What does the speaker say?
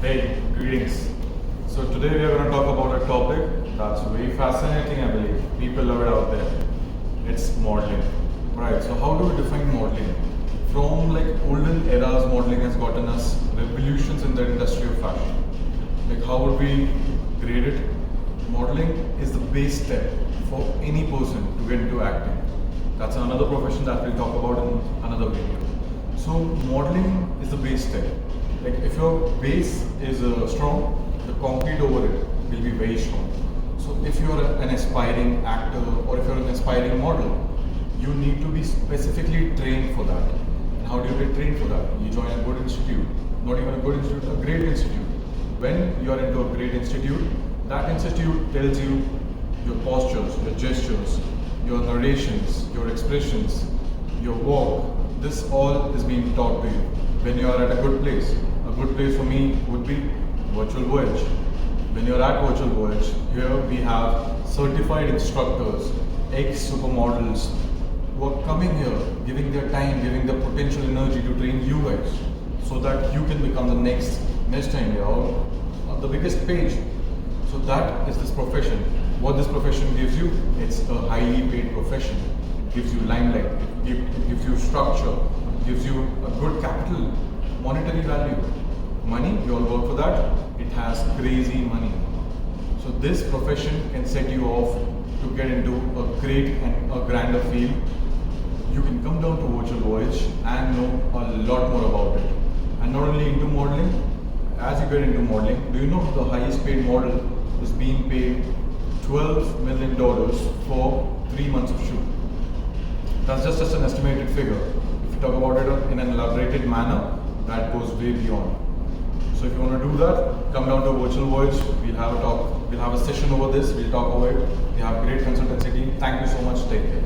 Hey, greetings. So today we are going to talk about a topic that's very fascinating, I believe. People love it out there. It's modeling. Right, so how do we define modeling? From like olden eras, modeling has gotten us revolutions in the industry of fashion. Like how would we grade it? Modeling is the base step for any person to get into acting. That's another profession that we'll talk about in another video. So modeling is the base step. Like if your base is strong, the concrete over it will be very strong. So if you're an aspiring actor or if you're an aspiring model, you need to be specifically trained for that. And how do you get trained for that? You join a good institute, not even a good institute, a great institute. When you are into a great institute, that institute tells you your postures, your gestures, your narrations, your expressions, your walk. This all is being taught to you when you are at a good place. A good place for me would be Virtual Voyage. When you are at Virtual Voyage, here we have certified instructors, ex-supermodels who are coming here, giving their time, giving their potential energy to train you guys so that you can become the next India or the biggest page. So that is this profession. What this profession gives you, it's a highly paid profession. It gives you limelight, it gives you structure, it gives you a good capital, monetary value. Money, we all work for that. It has crazy money. So this profession can set you off to get into a great and a grander field. You can come down to Virtual Voyage and know a lot more about it. And not only into modeling, as you get into modeling, do you know the highest paid model is being paid $12 million for 3 months of shoot? That's just an estimated figure. If you talk about it in an elaborated manner, that goes way beyond. So if you want to do that, come down to Virtual Voyage. We'll have a talk. We'll have a session over this. We'll talk over it. We have a great consultancy team. Thank you so much. Take care.